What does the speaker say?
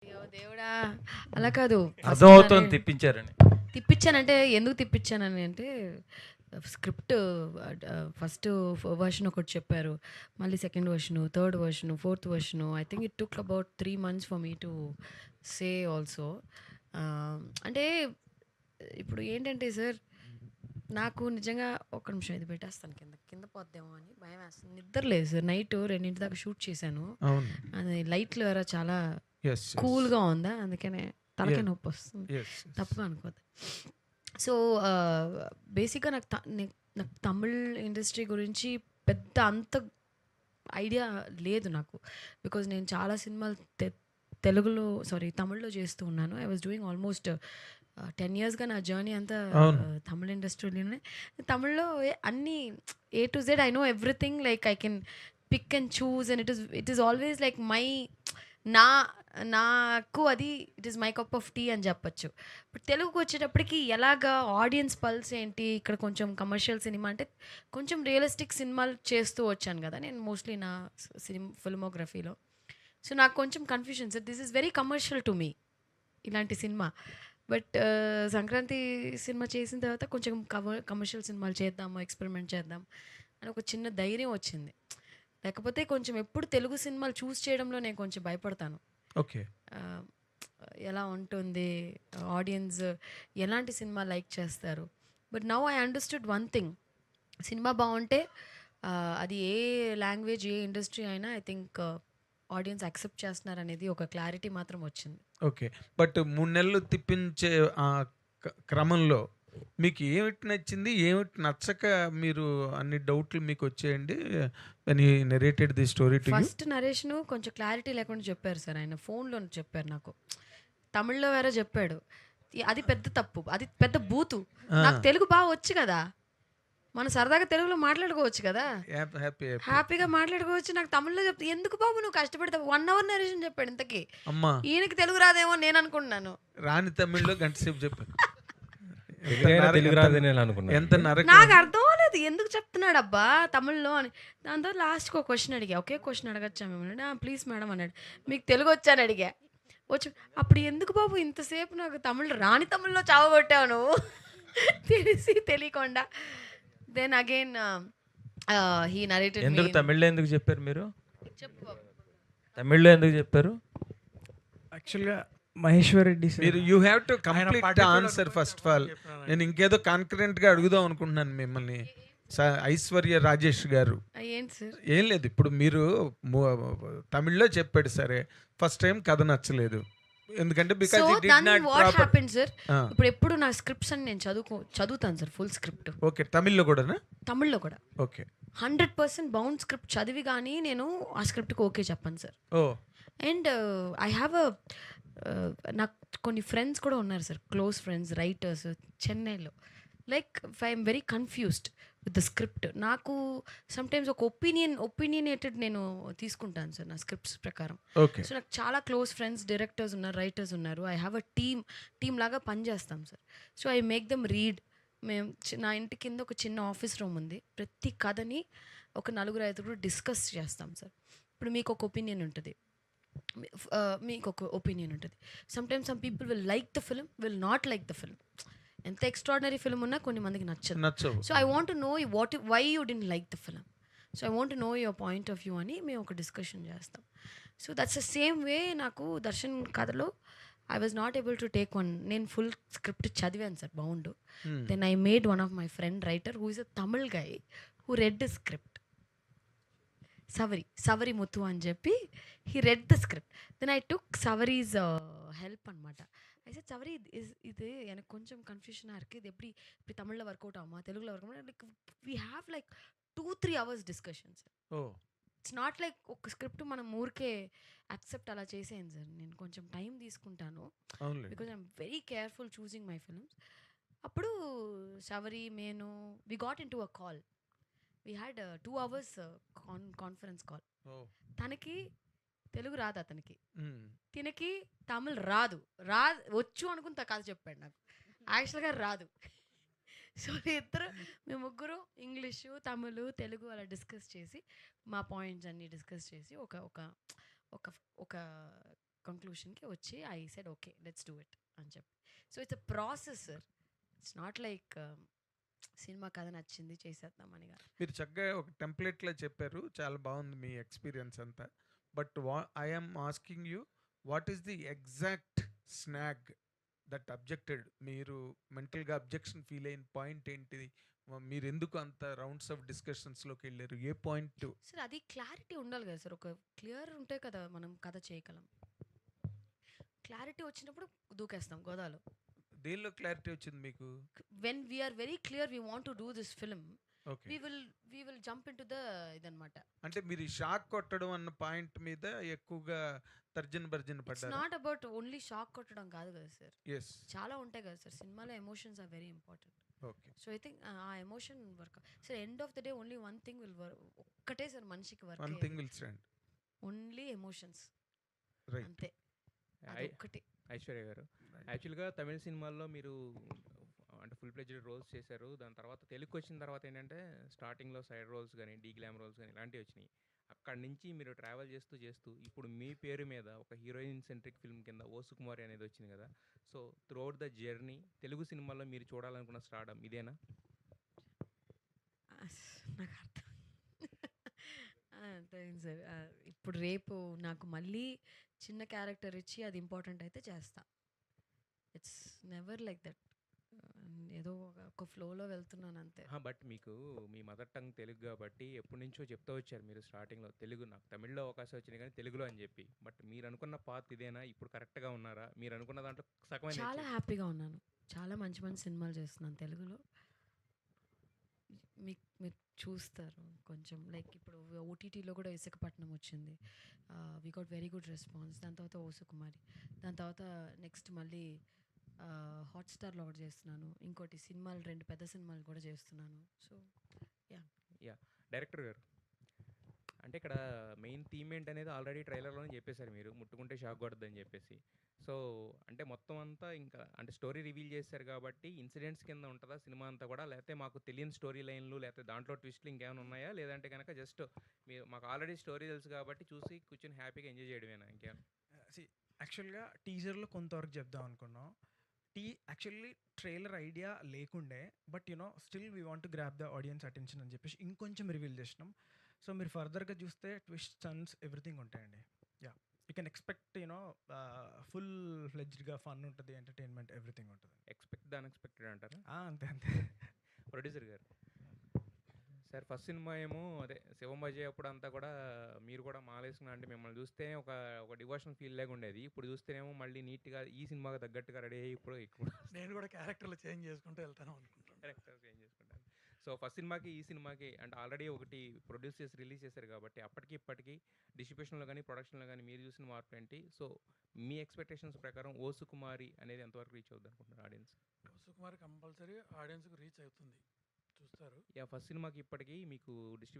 అయ్యో దేవుడా! అలా కాదు. ఫస్ట్ అర్థమవుతోంది తిప్పించారని. తిప్పించానంటే ఎందుకు తిప్పించానని అంటే స్క్రిప్ట్ ఫస్ట్ వర్షన్ ఒకటి చెప్పారు. మళ్ళీ second version, third version, fourth version. I think it took about 3 months for me to say also. అంటే ఇప్పుడు ఏంటంటే సార్, నాకు నిజంగా ఒక్క నిమిషం ఇది పెట్టేస్తాను కింద. కింద పోద్దేమో అని భయమేస్తుంది. నిద్ర లేదు సార్. నైట్ 2 దాకా షూట్ చేశాను. అవును. అది లైట్లు వేరే చాలా యెస్. కూల్‌గా ఉందా, అందుకనే తలకాయ యెస్. నొప్పొస్తుంది. యెస్. తప్పుగా అనుకోద్దు. సో, బేసిక్‌గా నాకు తమిళ్ ఇండస్ట్రీ గురించి పెద్ద అంత ఐడియా లేదు నాకు. బికాజ్ నేను చాలా సినిమాలు తెలుగులో తమిళ్లో చేస్తూ ఉన్నాను. ఐ వాస్ డూయింగ్ ఆల్మోస్ట్ 10 yearsగా నా జర్నీ అంతా అవును. తమిళ్ ఇండస్ట్రీలోనే. తమిళ్లో అన్నీ A to Z I know everything. Like I can pick and choose and it is always like my నా నాకు అది it is my cup of tea అని చెప్పొచ్చు. బట్ తెలుగుకి వచ్చేటప్పటికి ఎలాగా ఆడియన్స్ పల్స్ ఏంటి, ఇక్కడ కొంచెం కమర్షియల్ సినిమా అంటే కొంచెం రియలిస్టిక్ సినిమాలు చేస్తూ వచ్చాను కదా నేను మోస్ట్లీ నా ఫిల్మోగ్రఫీలో. సో నాకు కొంచెం confusion sir, this is very commercial to me ఇలాంటి సినిమా. బట్ సంక్రాంతి సినిమా చేసిన తర్వాత కొంచెం కమర్షియల్ సినిమాలు చేద్దాము, ఎక్స్పెరిమెంట్ చేద్దాం అని ఒక చిన్న ధైర్యం వచ్చింది. లేకపోతే కొంచెం ఎప్పుడు తెలుగు సినిమాలు చూస్ చేయడంలో నేను కొంచెం భయపడతాను. ఓకే. ఎలా ఉంటుంది, ఆడియన్స్ ఎలాంటి సినిమా లైక్ చేస్తారు. But now I understood one thing, cinema బాగుంటే అది ఏ లాంగ్వేజ్ ఏ ఇండస్ట్రీ అయినా ఐ థింక్ ఆడియన్స్ యాక్సెప్ట్ చేస్తున్నారు అనేది ఒక క్లారిటీ మాత్రం వచ్చింది. ఓకే. బట్ 3 నెలలు తిప్పించే క్రమంలో మీకు ఏమిటి నచ్చింది? ఏమిటి నచ్చక మీరు అన్ని డౌట్లు మీకొచ్చాయండి? When he narrated the story to you? First narration కొంచెం క్లారిటీ లేకుండా చెప్పారు సార్. ఆయన ఫోన్లో చెప్పారు నాకు. తమిళ్లో వేరే చెప్పాడు. అది పెద్ద తప్పు, అది పెద్ద బూతు. నాకు తెలుగు బాగా వచ్చు కదా, మనం సరదాగా తెలుగులో మాట్లాడుకోవచ్చు కదా, హ్యాపీగా మాట్లాడుకోవచ్చు. నాకు తమిళ్లో చెప్తే ఎందుకు బాబు నువ్వు కష్టపడతావు. 1 hour నరేషన్ చెప్పాడు. ఇంతకీ అమ్మా ఈయనకి తెలుగు రాదేమో నేను అనుకుంటున్నాను. రాని తమిళ్లో గంట సేపు చెప్పాను. తెలుగు రాదని నేను అనుకున్నాను. ఎంత నరక. నాకు అర్థం అవ్వలేదు ఎందుకు చెప్తున్నాడు అబ్బా తమిళ్లో అని. దాని తర్వాత లాస్ట్కి ఒక క్వశ్చన్ అడిగా, ఒకే క్వశ్చన్ అడగచ్చా మేము? ప్లీజ్ మేడం అన్నాడు. మీకు తెలుగు వచ్చాను అడిగా. వచ్చు. అప్పుడు ఎందుకు బాబు ఇంతసేపు నాకు తమిళ్ రాని తమిళ్లో చావగొట్టావు నువ్వు తెలిసి తెలియకుండా. Then again he narrated. ఎందుకు తమిళ్లో ఎందుకు చెప్పారు మీరు? చెప్పు బాబు. తమిళ్లో ఎందుకు చెప్పారు? యాక్చువల్గా మహేశ్వర్ రెడ్డి మీరు you have to complete answer first of all. నేను ఇంకేదో కాన్ఫిడెంట్గా అడుగుదాం అనుకుంటున్నాను మిమ్మల్ని. ఐశ్వర్య రాజేష్ గారు, ఏంటి సార్? ఏం లేదు, ఇప్పుడు మీరు తమిళ్లో చెప్పాడు సరే, ఫస్ట్ టైం కథ నచ్చలేదు ఎందుకంటే because it did not proper. Sir ఇప్పుడు ఎప్పుడు నా స్క్రిప్ట్స్ అని నేను చదువుతాను సార్, ఫుల్ స్క్రిప్ట్. ఓకే. తమిళ్లో కూడానా? తమిళ్లో కూడా ఓకే. 100% బౌండ్ స్క్రిప్ట్ చదివి కానీ నేను ఆ స్క్రిప్ట్కి ఓకే చెప్పాను sir. Oh. And I have నాకు కొన్ని ఫ్రెండ్స్ కూడా ఉన్నారు సార్, క్లోజ్ ఫ్రెండ్స్ రైటర్స్ చెన్నైలో. Like I'm very confused with the script. నాకు సమ్టైమ్స్ ఒక ఒపీనియనేటెడ్ నేను తీసుకుంటాను సార్ నా స్క్రిప్ట్స్ ప్రకారం. ఓకే. సో నాకు చాలా క్లోజ్ ఫ్రెండ్స్ డైరెక్టర్స్ ఉన్నారు, రైటర్స్ ఉన్నారు. ఐ హ్యావ్ అ టీమ్ లాగా పనిచేస్తాం sir. So I make them read. మేము నా ఇంటి కింద ఒక చిన్న ఆఫీస్ రూమ్ ఉంది. ప్రతి కథని ఒక 4-5 డిస్కస్ చేస్తాం సార్. ఇప్పుడు మీకు ఒక ఒపీనియన్ ఉంటుంది, మీకు ఒక ఒపీనియన్ ఉంటుంది. Sometimes some people will like the film, will not like the film. ఎంత ఎక్స్ట్రాడినరీ ఫిల్మ్ ఉన్నా కొన్ని మందికి నచ్చదు. So I want to know why you didn't like the film. So I want to know your point of view అని మేము ఒక discussion చేస్తాం. So that's the same way నాకు దర్శన్ కథలో I was not able to take one. నేను full script చదివాను sir, బాగుండు. Then I made one of my friend writer who is a Tamil guy who read the script. Savari Muthu అని చెప్పి he read the script. Then I took Savari's help అనమాట. I said, Savari, இது எனக்கு கொஞ்சம் கன்ஃபியூஷனாக இருக்குது. இது எப்படி தமிழில் ஒர்க் அவுட் ஆகுமா, தெலுங்குல ஒர்க் ஆகுமா? Like we have like 2-3 hours discussions. It's not like ఒక స్క్రిప్ట్ మనం ఊరికే యాక్సెప్ట్ అలా చేసేయండి సార్. నేను కొంచెం టైం తీసుకుంటాను because I'm very careful choosing my films. అప్పుడు శవరి నేను we got into a call. We had 2 hours conference call. తనకి తెలుగు రాదు, అతనికి తినకి తమిళ్ రాదు. వచ్చు అనుకుని కథ చెప్పాడు నాకు, యాక్చువల్గా రాదు. సో మేము ముగ్గురు ఇంగ్లీషు, తమిళ్, తెలుగు అలా డిస్కస్ చేసి మా పాయింట్స్ అన్నీ డిస్కస్ చేసి ఒక కంక్లూషన్కి వచ్చి I said okay let's do it అని చెప్పి. So it's a process sir, it's not like cinema కథ నచ్చింది చేసేద్దామని కాదు. మీరు చక్కగా ఒక టెంప్లెట్లో చెప్పారు, చాలా బాగుంది మీ ఎక్స్పీరియన్స్ అంతా. But I'm asking you, what is the exact snag that objected? మీరు మెంటల్గా అబ్జెక్షన్ ఫీల్ అయిన పాయింట్ ఏంటిది? మీరు ఎందుకు అంత రౌండ్స్ ఆఫ్ డిస్కషన్స్లోకి వెళ్ళారు? ఏ పాయింట్? సార్ అది క్లారిటీ ఉండాలి కదా సార్, ఒక క్లియర్ ఉంటే కదా మనం కథ చేయగలం. క్లారిటీ వచ్చినప్పుడు దూకేస్తాం గోదాలో. దేనిలో క్లారిటీ వచ్చింది మీకు? When we're very clear we want to do this film, okay, we will jump into the ఇదన్నమాట. అంటే మీరు ఈ షాక్ కొట్టడం అన్న పాయింట్ మీద ఎక్కువగా తర్జన భర్జన ఇట్స్ పడ్డారు. నాట్ అబౌట్ ఓన్లీ షాక్ కొట్టడం కాదు కదా సార్, ఎస్, చాలా ఉంటాయి కదా సార్ సినిమాలో. Emotions are very important. Okay. So I think ఆ emotion work sir. End of the day only one thing will work. ఒక్కటే సార్ మనిషికి one work, thing will stand, only emotions, right. అంతే. ఒక్కటి. ఐశ్వర్య గారు, యాక్చువల్గా తమిళ సినిమాల్లో మీరు అంటే ఫుల్ ప్లెజ్డ్ రోల్స్ చేశారు. దాని తర్వాత తెలుగుకి వచ్చిన తర్వాత ఏంటంటే స్టార్టింగ్లో సైడ్ రోల్స్ కానీ డీ గ్లామ్ రోల్స్ కానీ ఇలాంటివి వచ్చినాయి. అక్కడి నుంచి మీరు ట్రావెల్ చేస్తూ చేస్తూ ఇప్పుడు మీ పేరు మీద ఒక హీరోయిన్ సెంట్రిక్ ఫిల్మ్ కింద ఓ సుకుమారి అనేది వచ్చింది కదా. So throughout the journey Telugu సినిమాల్లో మీరు చూడాలనుకున్న స్టార్డమ్ ఇదేనా? నాకు అర్థం అర్థమైంది సార్. ఇప్పుడు రేపు నాకు మళ్ళీ చిన్న క్యారెక్టర్ ఇచ్చి అది ఇంపార్టెంట్ అయితే చేస్తా. It's never like that. ఏదో ఒక ఫ్లోలో వెళ్తున్నాను అంతే. బట్ మీకు మీ మదర్ టంగ్ తెలుగు కాబట్టి ఎప్పటి నుంచో చెప్తూ వచ్చారు మీరు స్టార్టింగ్లో, తెలుగు నాకు తమిళ్లో అవకాశం వచ్చినాయి కానీ తెలుగులో అని చెప్పి. బట్ మీరు అనుకున్న పాత్ ఇదేనా? ఇప్పుడు కరెక్ట్గా ఉన్నారా? మీరు అనుకున్న దాంట్లో సగమైన చాలా హ్యాపీగా ఉన్నాను. చాలా మంచి మంచి సినిమాలు చేస్తున్నాను తెలుగులో. మీరు చూస్తారు కొంచెం, లైక్ ఇప్పుడు ఓటీటీలో కూడా విశాఖపట్నం వచ్చింది. We got very good response. దాని తర్వాత ఓ సుకుమారి, దాని తర్వాత నెక్స్ట్ మళ్ళీ హాట్స్టార్లో ఒకటి చేస్తున్నాను. ఇంకోటి సినిమాలు 2 పెద్ద సినిమాలు కూడా చేస్తున్నాను. సో యా, డైరెక్టర్ గారు, అంటే ఇక్కడ మెయిన్ థీమ్ ఏంటనేది ఆల్రెడీ ట్రైలర్లోనే చెప్పేశారు మీరు, ముట్టుకుంటే షాక్ కొడద్దని చెప్పేసి. సో అంటే మొత్తం అంతా ఇంకా అంటే స్టోరీ రివీల్ చేశారు కాబట్టి ఇన్సిడెంట్స్ కింద ఉంటుందా సినిమా అంతా కూడా, లేకపోతే మాకు తెలియని స్టోరీ లైన్లు లేకపోతే దాంట్లో ట్విస్ట్లు ఇంకేమైనా ఉన్నాయా, లేదంటే కనుక జస్ట్ మీరు మాకు ఆల్రెడీ స్టోరీ తెలుసు కాబట్టి చూసి కూర్చొని హ్యాపీగా ఎంజాయ్ చేయడమేనా ఇంకేమైనా? యాక్చువల్గా టీజర్లో కొంతవరకు చెప్దాం అనుకున్నాం. యాక్చువల్లీ ట్రైలర్ ఐడియా లేకుండే, but still we want to grab the audience attention అని చెప్పేసి ఇంకొంచెం రివీల్ చేసినాం. సో మీరు ఫర్దర్గా చూస్తే ట్విస్ట్ టర్న్స్ ఎవ్రీథింగ్ ఉంటాయండి. Yeah, you can expect full ఫ్లెడ్జ్డ్గా ఫన్ ఉంటుంది, ఎంటర్టైన్మెంట్ ఎవ్రీథింగ్ ఉంటుంది. ఎక్స్పెక్ట్ ద అన్ఎక్స్పెక్టెడ్ అంటారా? అంతే అంతే. ప్రొడ్యూసర్ గారు సార్, ఫస్ట్ సినిమా ఏమో అదే శివం అజయ్ అప్పుడు అంతా కూడా మీరు కూడా మాలేసుకున్నా అంటే మిమ్మల్ని చూస్తే ఒక డివోషనల్ ఫీల్ లాగా ఉండేది. ఇప్పుడు చూస్తేనేమో మళ్ళీ నీట్గా ఈ సినిమాకి తగ్గట్టుగా రెడీ అయ్యి ఇప్పుడు నేను కూడా క్యారెక్టర్లు చేంజ్ చేసుకుంటూ వెళ్తాను అనుకుంటాను. క్యారెక్టర్ చేంజ్ చేసుకుంటాను. సో ఫస్ట్ సినిమాకి ఈ సినిమాకి అంటే ఆల్రెడీ ఒకటి ప్రొడ్యూస్ చేసి రిలీజ్ చేశారు కాబట్టి అప్పటికి ఇప్పటికీ డిస్ట్రిబ్యూషన్లో కానీ ప్రొడక్షన్లో కానీ మీరు చూసిన మార్పు ఏంటి? సో మీ ఎక్స్పెక్టేషన్స్ ప్రకారం ఓ సుకుమారి అనేది ఎంతవరకు రీచ్ అవుతుంది అనుకుంటున్నారు ఆడియన్స్? సుకుమార్ కంపల్సరీ ఆడియన్స్కి రీచ్ అవుతుంది, చూస్తారు. ఫస్ట్ సినిమాకి ఇప్పటికీ మీకు డిస్ట్రిబ్యూషన్